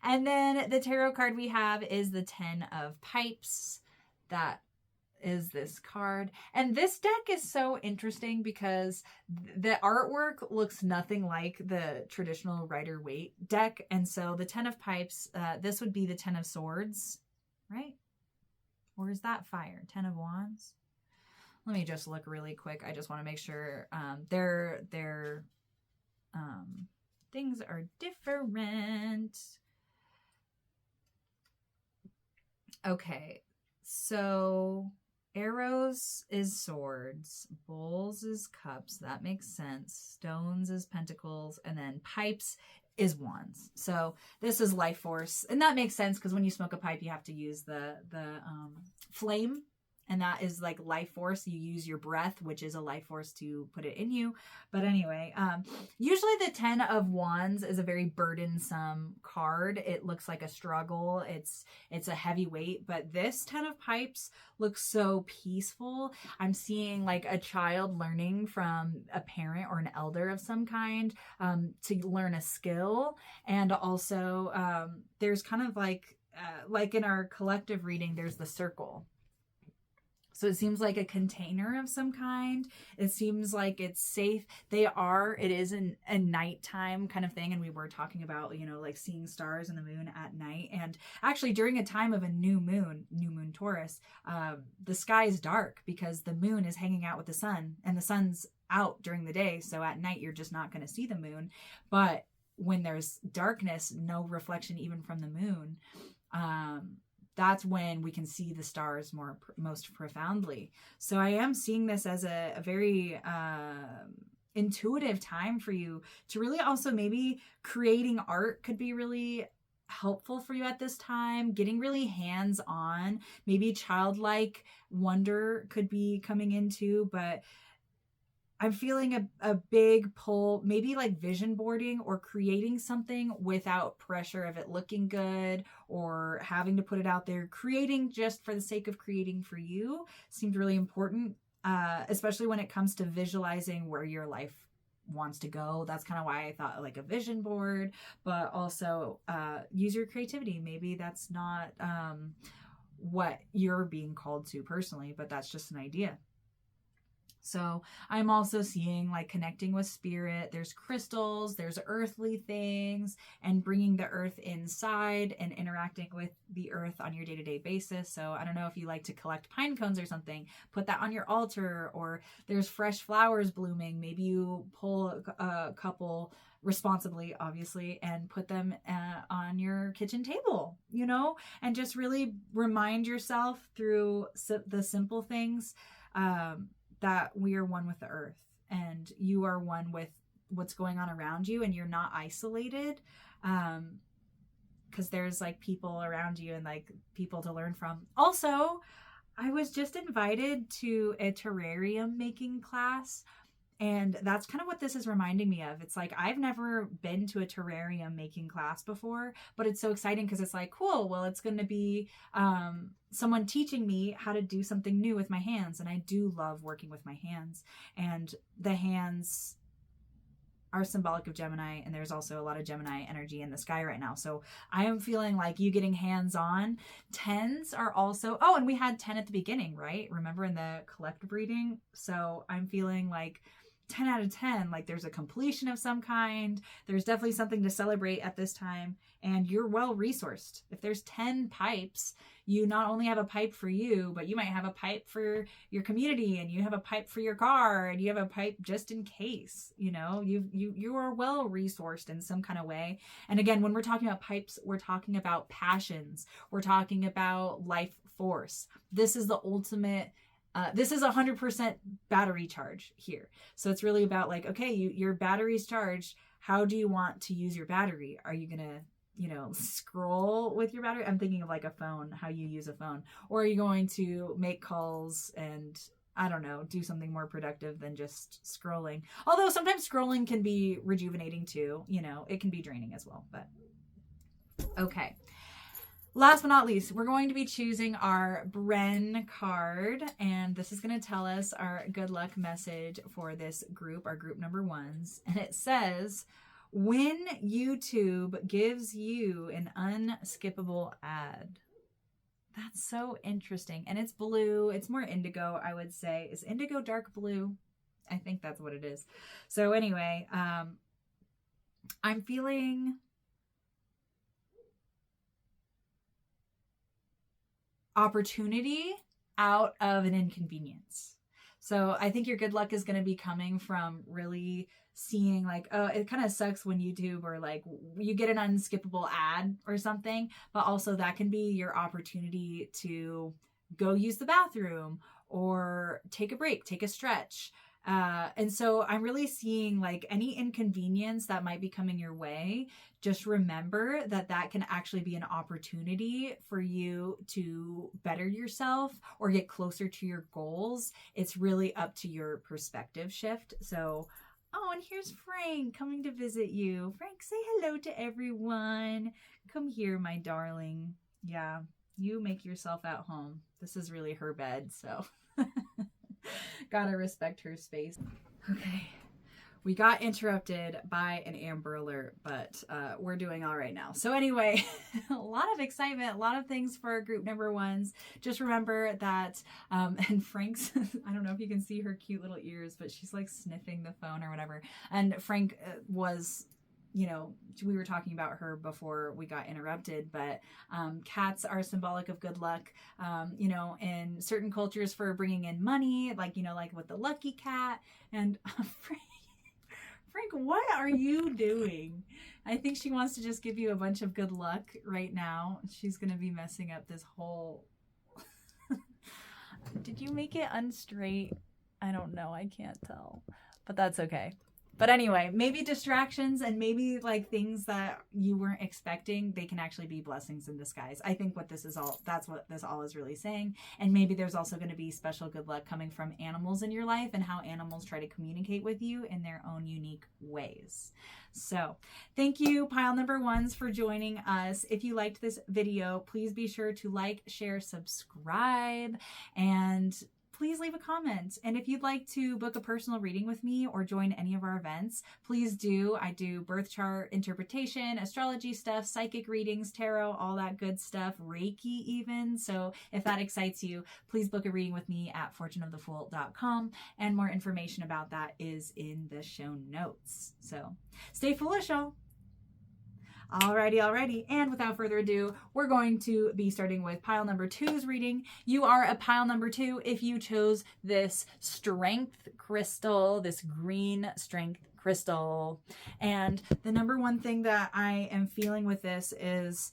And then the tarot card we have is the 10 of Pipes. That is this card. And this deck is so interesting because the artwork looks nothing like the traditional Rider-Waite deck. And so the 10 of Pipes, this would be the 10 of Swords, right? Or is that fire? 10 of Wands? Let me just look really quick. I just want to make sure their things are different. Okay, so arrows is swords, bowls is cups. That makes sense. Stones is pentacles, and then pipes is wands. So this is life force, and that makes sense because when you smoke a pipe, you have to use the flame, and that is like life force. You use your breath, which is a life force, to put it in you. But anyway, usually the 10 of Wands is a very burdensome card. It looks like a struggle. It's a heavy weight, but this 10 of Pipes looks so peaceful. I'm seeing like a child learning from a parent or an elder of some kind to learn a skill. And also there's kind of like in our collective reading, there's the circle. So it seems like a container of some kind. It seems like it's safe. It is a nighttime kind of thing. And we were talking about, like seeing stars and the moon at night. And actually during a time of a new moon Taurus, the sky is dark because the moon is hanging out with the sun, and the sun's out during the day. So at night, you're just not going to see the moon. But when there's darkness, no reflection even from the moon, that's when we can see the stars most profoundly. So I am seeing this as a very intuitive time for you to really also maybe creating art could be really helpful for you at this time. Getting really hands-on, maybe childlike wonder could be coming into, but I'm feeling a big pull, maybe like vision boarding or creating something without pressure of it looking good or having to put it out there. Creating just for the sake of creating for you seems really important, especially when it comes to visualizing where your life wants to go. That's kind of why I thought like a vision board, but also use your creativity. Maybe that's not what you're being called to personally, but that's just an idea. So I'm also seeing like connecting with spirit. There's crystals, there's earthly things, and bringing the earth inside and interacting with the earth on your day-to-day basis. So I don't know if you like to collect pine cones or something, put that on your altar, or there's fresh flowers blooming. Maybe you pull a couple responsibly, obviously, and put them on your kitchen table, and just really remind yourself through the simple things, that we are one with the earth, and you are one with what's going on around you, and you're not isolated, because there's like people around you and like people to learn from. Also, I was just invited to a terrarium making class, and that's kind of what this is reminding me of. It's like, I've never been to a terrarium making class before, but it's so exciting because it's like, cool, well, it's going to be someone teaching me how to do something new with my hands. And I do love working with my hands, and the hands are symbolic of Gemini, and there's also a lot of Gemini energy in the sky right now. So I am feeling like you getting hands-on. 10s are also, and we had 10 at the beginning, right? Remember in the collective reading? So I'm feeling like 10 out of 10, like there's a completion of some kind. There's definitely something to celebrate at this time, and you're well resourced. If there's 10 pipes, you not only have a pipe for you, but you might have a pipe for your community, and you have a pipe for your car, and you have a pipe just in case. You are well resourced in some kind of way. And again, when we're talking about pipes, we're talking about passions. We're talking about life force. This is the ultimate. This is 100% battery charge here. So it's really about like, okay, your battery's charged. How do you want to use your battery? Are you going to, scroll with your battery? I'm thinking of like a phone, how you use a phone. Or are you going to make calls and, I don't know, do something more productive than just scrolling? Although sometimes scrolling can be rejuvenating too. It can be draining as well. But okay. Last but not least, we're going to be choosing our Bren card, and this is going to tell us our good luck message for this group, our group number 1s. And it says, when YouTube gives you an unskippable ad. That's so interesting. And it's blue. It's more indigo, I would say. Is indigo dark blue? I think that's what it is. So anyway, I'm feeling opportunity out of an inconvenience. So I think your good luck is going to be coming from really seeing like, oh, it kind of sucks when YouTube or like you get an unskippable ad or something, but also that can be your opportunity to go use the bathroom or take a break, take a stretch. And so I'm really seeing like any inconvenience that might be coming your way. Just remember that that can actually be an opportunity for you to better yourself or get closer to your goals. It's really up to your perspective shift. So, oh, and here's Frank coming to visit you. Frank, say hello to everyone. Come here, my darling. Yeah, you make yourself at home. This is really her bed, so gotta respect her space. Okay, we got interrupted by an Amber Alert, but we're doing all right now. So anyway, a lot of excitement, a lot of things for group number ones. Just remember that, and Frank's, I don't know if you can see her cute little ears, but she's like sniffing the phone or whatever. And Frank was, you know, we were talking about her before we got interrupted, but cats are symbolic of good luck, you know, in certain cultures for bringing in money, like, you know, like with the lucky cat. And Frank, what are you doing? I think she wants to just give you a bunch of good luck right now. She's going to be messing up this whole... Did you make it unstraight? I don't know. I can't tell. But that's okay. But anyway, maybe distractions and maybe like things that you weren't expecting, they can actually be blessings in disguise. I think what this is all, that's what this all is really saying. And maybe there's also going to be special good luck coming from animals in your life and how animals try to communicate with you in their own unique ways. So thank you, pile number ones, for joining us. If you liked this video, please be sure to like, share, subscribe, and please leave a comment. And if you'd like to book a personal reading with me or join any of our events, please do. I do birth chart interpretation, astrology stuff, psychic readings, tarot, all that good stuff, Reiki even. So if that excites you, please book a reading with me at fortuneofthefool.com. And more information about that is in the show notes. So stay foolish, y'all. Alrighty. And without further ado, we're going to be starting with pile number 2's reading. You are a pile number 2 if you chose this strength crystal, this green strength crystal. And the number one thing that I am feeling with this is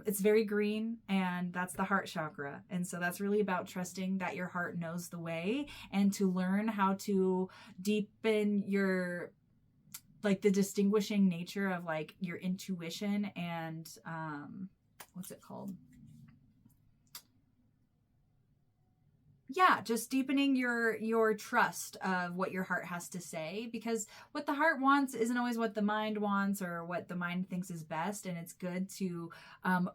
it's very green, and that's the heart chakra. And so that's really about trusting that your heart knows the way and to learn how to deepen your like the distinguishing nature of like your intuition and what's it called? Yeah, just deepening your trust of what your heart has to say, because what the heart wants isn't always what the mind wants or what the mind thinks is best. And it's good to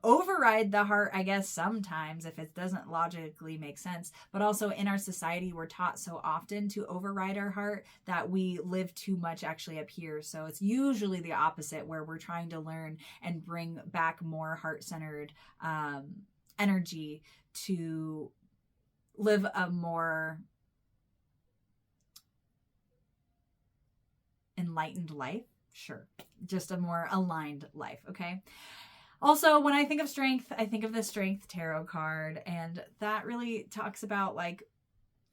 override the heart, I guess, sometimes if it doesn't logically make sense. But also in our society, we're taught so often to override our heart that we live too much actually up here. So it's usually the opposite, where we're trying to learn and bring back more heart-centered energy to live a more enlightened life. Sure. Just a more aligned life. Okay. Also, when I think of strength, I think of the Strength Tarot card. And that really talks about like,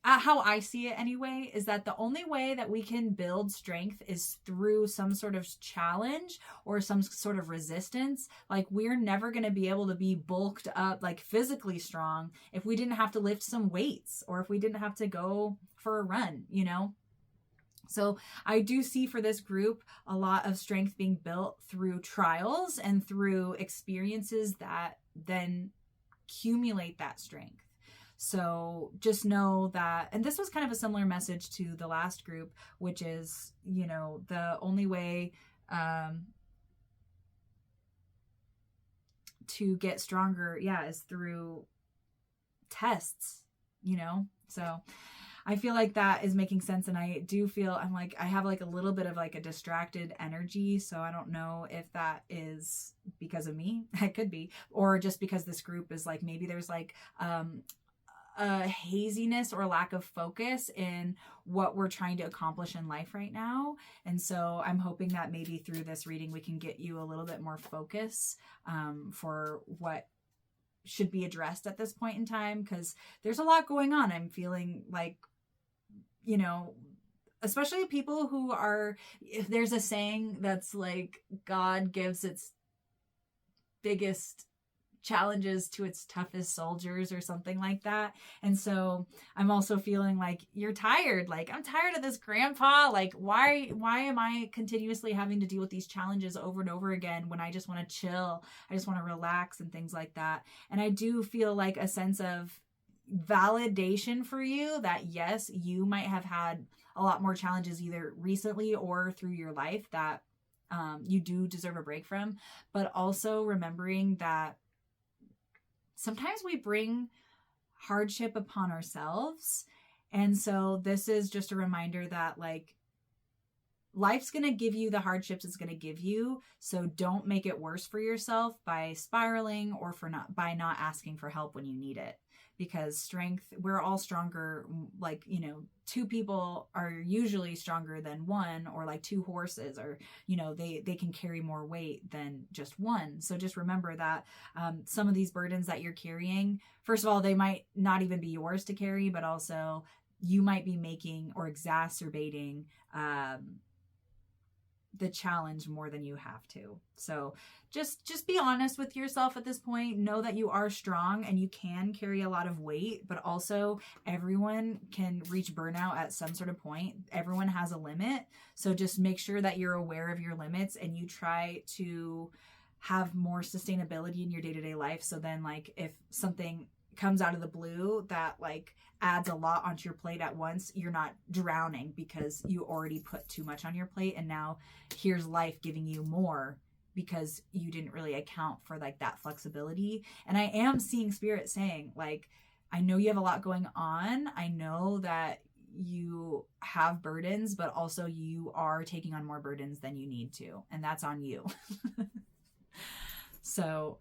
how I see it anyway, is that the only way that we can build strength is through some sort of challenge or some sort of resistance. Like, we're never going to be able to be bulked up, like physically strong, if we didn't have to lift some weights or if we didn't have to go for a run, you know? So I do see for this group a lot of strength being built through trials and through experiences that then accumulate that strength. So just know that, and this was kind of a similar message to the last group, which is, you know, the only way to get stronger, is through tests, you know? So I feel like that is making sense. And I do feel, I have like a little bit of like a distracted energy. So I don't know if that is because of me. It could be, or just because this group is like, maybe there's like, a haziness or lack of focus in what we're trying to accomplish in life right now. And so I'm hoping that maybe through this reading, we can get you a little bit more focus for what should be addressed at this point in time, because there's a lot going on. I'm feeling like you know, especially people who are, if there's a saying that's like, God gives its biggest challenges to its toughest soldiers or something like that. And so I'm also feeling like you're tired. Like, I'm tired of this, grandpa. Like, why am I continuously having to deal with these challenges over and over again when I just want to chill? I just want to relax and things like that. And I do feel like a sense of validation for you that yes, you might have had a lot more challenges either recently or through your life that you do deserve a break from, but also remembering that sometimes we bring hardship upon ourselves. And so this is just a reminder that like life's going to give you the hardships it's going to give you. So don't make it worse for yourself by spiraling or by not asking for help when you need it. Because strength, we're all stronger. Like, you know, two people are usually stronger than one, or like two horses, or, you know, they can carry more weight than just one. So just remember that some of these burdens that you're carrying, first of all, they might not even be yours to carry, but also you might be making or exacerbating the challenge more than you have to. So just be honest with yourself at this point. Know that you are strong and you can carry a lot of weight, but also everyone can reach burnout at some sort of point. Everyone has a limit. So just make sure that you're aware of your limits and you try to have more sustainability in your day-to-day life. So then like if something comes out of the blue that like adds a lot onto your plate at once, you're not drowning because you already put too much on your plate. And now here's life giving you more because you didn't really account for like that flexibility. And I am seeing Spirit saying like, I know you have a lot going on. I know that you have burdens, but also you are taking on more burdens than you need to. And that's on you. So,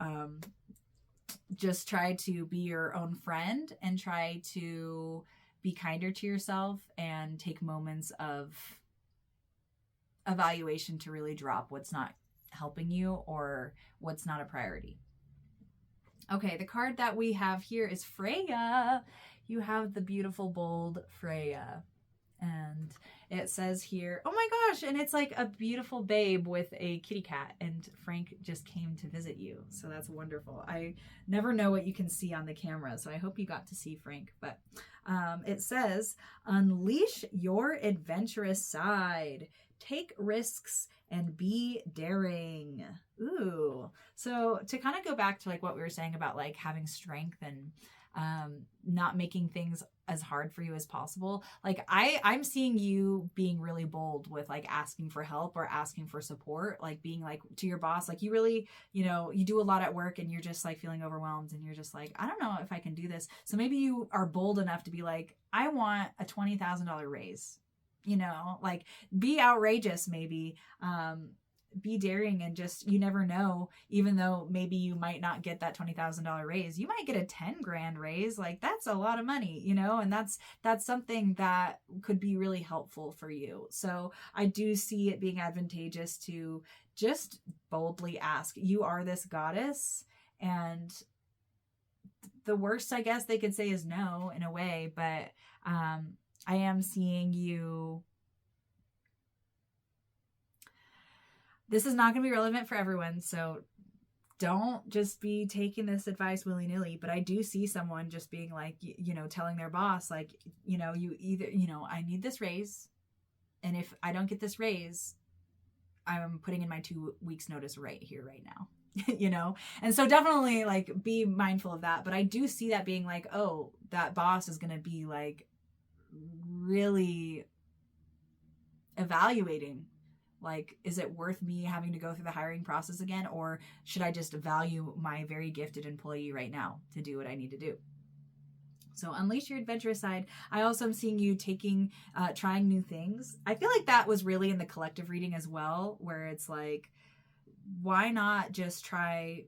just try to be your own friend and try to be kinder to yourself and take moments of evaluation to really drop what's not helping you or what's not a priority. Okay, the card that we have here is Freya. You have the beautiful, bold Freya. And it says here, oh my gosh, and it's like a beautiful babe with a kitty cat, and Frank just came to visit you. So that's wonderful. I never know what you can see on the camera, so I hope you got to see Frank. But it says, unleash your adventurous side. Take risks and be daring. Ooh. So to kind of go back to like what we were saying about like having strength and not making things as hard for you as possible. Like I'm seeing you being really bold with like asking for help or asking for support, like being like to your boss, like you really, you know, you do a lot at work and you're just like feeling overwhelmed and you're just like, I don't know if I can do this. So maybe you are bold enough to be like, I want a $20,000 raise, you know, like be outrageous, maybe, be daring, and just, you never know, even though maybe you might not get that $20,000 raise, you might get a 10 grand raise. Like that's a lot of money, you know, and that's something that could be really helpful for you. So I do see it being advantageous to just boldly ask. You are this goddess, and the worst I guess they could say is no in a way, but I am seeing you. This is not going to be relevant for everyone, so don't just be taking this advice willy-nilly, but I do see someone just being like, you know, telling their boss, like, you know, you either, you know, I need this raise, and if I don't get this raise, I'm putting in my 2 weeks notice right here, right now, you know? And so definitely like be mindful of that. But I do see that being like, oh, that boss is going to be like really evaluating, like, is it worth me having to go through the hiring process again? Or should I just value my very gifted employee right now to do what I need to do? So unleash your adventurous side. I also am seeing you trying new things. I feel like that was really in the collective reading as well, where it's like, why not just try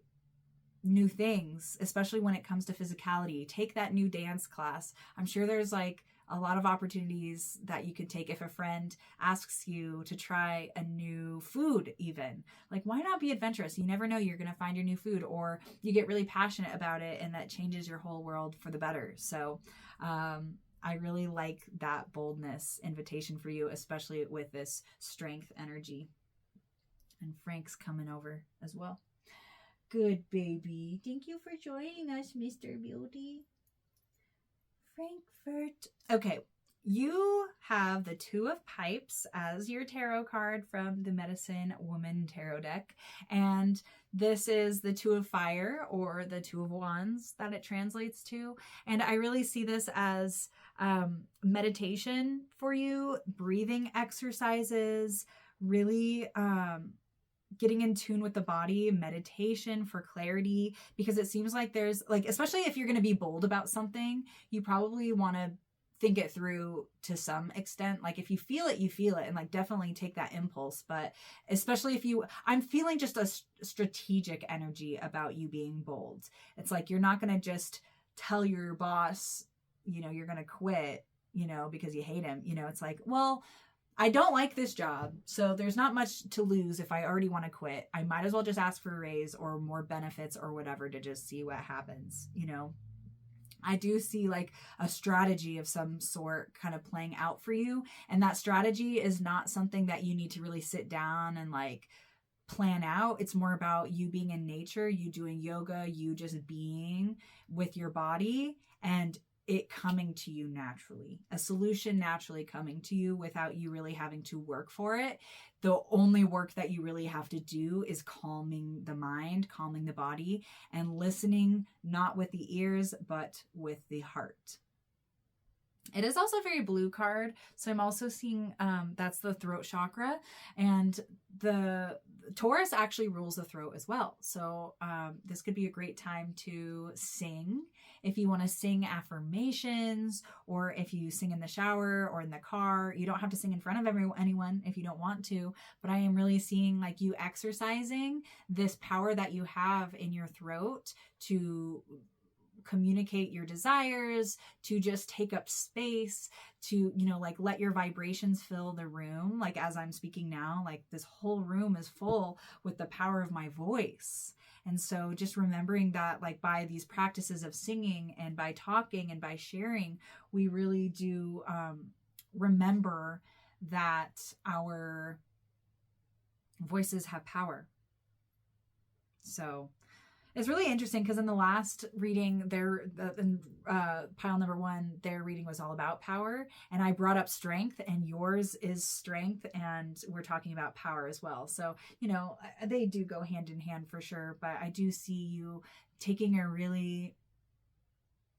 new things, especially when it comes to physicality? Take that new dance class. I'm sure there's like a lot of opportunities that you could take if a friend asks you to try a new food even. Like, why not be adventurous? You never know, you're going to find your new food, or you get really passionate about it and that changes your whole world for the better. So I really like that boldness invitation for you, especially with this strength energy. And Frank's coming over as well. Good, baby. Thank you for joining us, Mr. Beauty. Frankfurt. Okay, you have the Two of Pipes as your tarot card from the Medicine Woman Tarot deck. And this is the Two of Fire, or the Two of Wands that it translates to. And I really see this as meditation for you, breathing exercises, really getting in tune with the body, meditation for clarity, because it seems like there's like, especially if you're going to be bold about something, you probably want to think it through to some extent. Like if you feel it, you feel it, and like definitely take that impulse. But especially if I'm feeling just a strategic energy about you being bold. It's like, you're not going to just tell your boss, you're going to quit, because you hate him. It's like, well, I don't like this job, so there's not much to lose if I already want to quit. I might as well just ask for a raise or more benefits or whatever to just see what happens, I do see like a strategy of some sort kind of playing out for you. And that strategy is not something that you need to really sit down and like plan out. It's more about you being in nature, you doing yoga, you just being with your body, and it coming to you naturally, a solution naturally coming to you without you really having to work for it. The only work that you really have to do is calming the mind, calming the body, and listening, not with the ears, but with the heart. It is also a very blue card. So I'm also seeing that's the throat chakra, and the Taurus actually rules the throat as well. So this could be a great time to sing. If you want to sing affirmations, or if you sing in the shower or in the car, you don't have to sing in front of anyone if you don't want to, but I am really seeing like you exercising this power that you have in your throat to communicate your desires, to just take up space, to, like let your vibrations fill the room. Like as I'm speaking now, like this whole room is full with the power of my voice. And so just remembering that, like by these practices of singing and by talking and by sharing, we really do remember that our voices have power. So it's really interesting because in the last reading, pile number 1, their reading was all about power, and I brought up strength, and yours is strength, and we're talking about power as well. So, they do go hand in hand for sure, but I do see you taking a really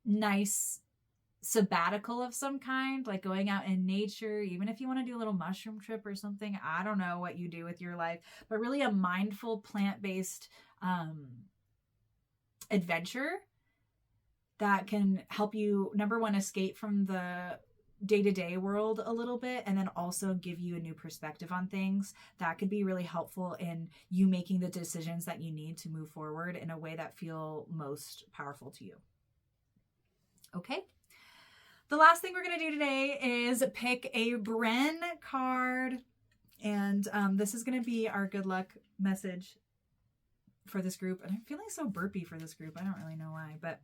nice sabbatical of some kind, like going out in nature, even if you want to do a little mushroom trip or something. I don't know what you do with your life, but really a mindful plant-based adventure that can help you, number one, escape from the day-to-day world a little bit, and then also give you a new perspective on things that could be really helpful in you making the decisions that you need to move forward in a way that feel most powerful to you. Okay. The last thing we're going to do today is pick a Bren card, and this is going to be our good luck message for this group. And I'm feeling so burpy for this group. I don't really know why, but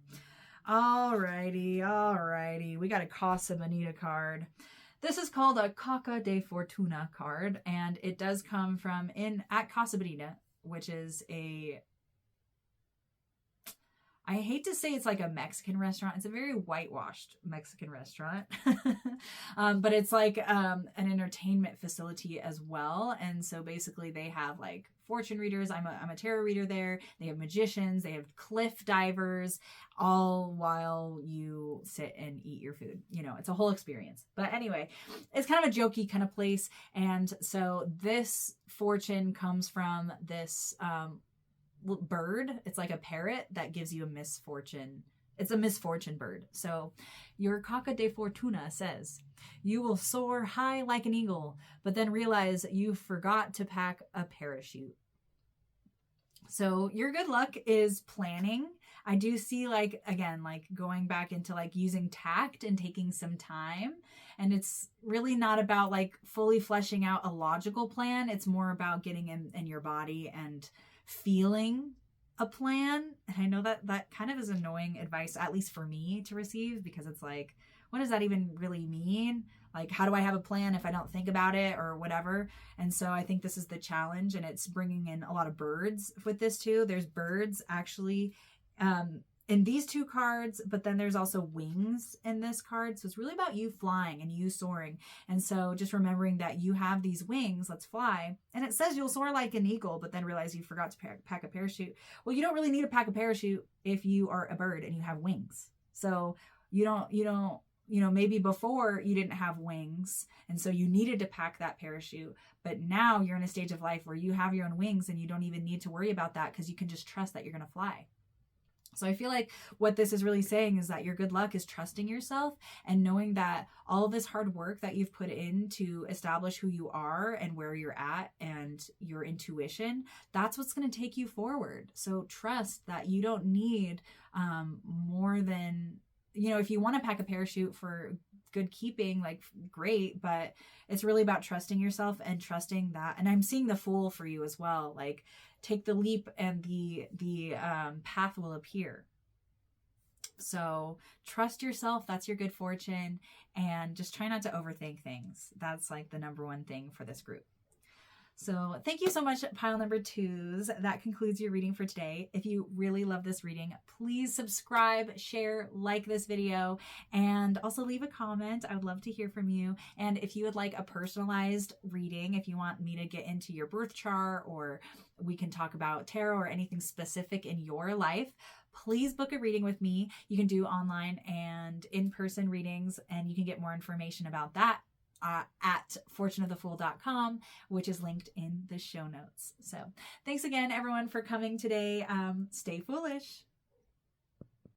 alrighty. We got a Casa Bonita card. This is called a Caca de Fortuna card, and it does come from at Casa Bonita, which is I hate to say it's like a Mexican restaurant. It's a very whitewashed Mexican restaurant, but it's like an entertainment facility as well. And so basically they have like fortune readers. I'm a tarot reader there. They have magicians. They have cliff divers, all while you sit and eat your food. It's a whole experience. But anyway, it's kind of a jokey kind of place. And so this fortune comes from this bird. It's like a parrot that gives you a misfortune. It's a misfortune bird. So your Caca de Fortuna says, you will soar high like an eagle, but then realize you forgot to pack a parachute. So your good luck is planning. I do see like going back into like using tact and taking some time. And it's really not about like fully fleshing out a logical plan. It's more about getting in your body and feeling a plan. And I know that kind of is annoying advice, at least for me, to receive, because it's like, what does that even really mean? Like, how do I have a plan if I don't think about it or whatever? And so I think this is the challenge, and it's bringing in a lot of birds with this too. There's birds actually in these two cards, but then there's also wings in this card. So it's really about you flying and you soaring. And so just remembering that you have these wings, let's fly. And it says you'll soar like an eagle, but then realize you forgot to pack a parachute. Well, you don't really need to pack a parachute if you are a bird and you have wings. So you don't, maybe before you didn't have wings, and so you needed to pack that parachute, but now you're in a stage of life where you have your own wings and you don't even need to worry about that because you can just trust that you're going to fly. So I feel like what this is really saying is that your good luck is trusting yourself and knowing that all of this hard work that you've put in to establish who you are and where you're at and your intuition, that's what's going to take you forward. So trust that you don't need more than, if you want to pack a parachute for good keeping, like great, but it's really about trusting yourself and trusting that. And I'm seeing the Fool for you as well. Like, take the leap and the path will appear. So trust yourself. That's your good fortune. And just try not to overthink things. That's like the number one thing for this group. So thank you so much, pile number 2s. That concludes your reading for today. If you really love this reading, please subscribe, share, like this video, and also leave a comment. I would love to hear from you. And if you would like a personalized reading, if you want me to get into your birth chart, or we can talk about tarot or anything specific in your life, please book a reading with me. You can do online and in-person readings, and you can get more information about that at fortuneofthefool.com, which is linked in the show notes. So thanks again, everyone, for coming today. Stay foolish.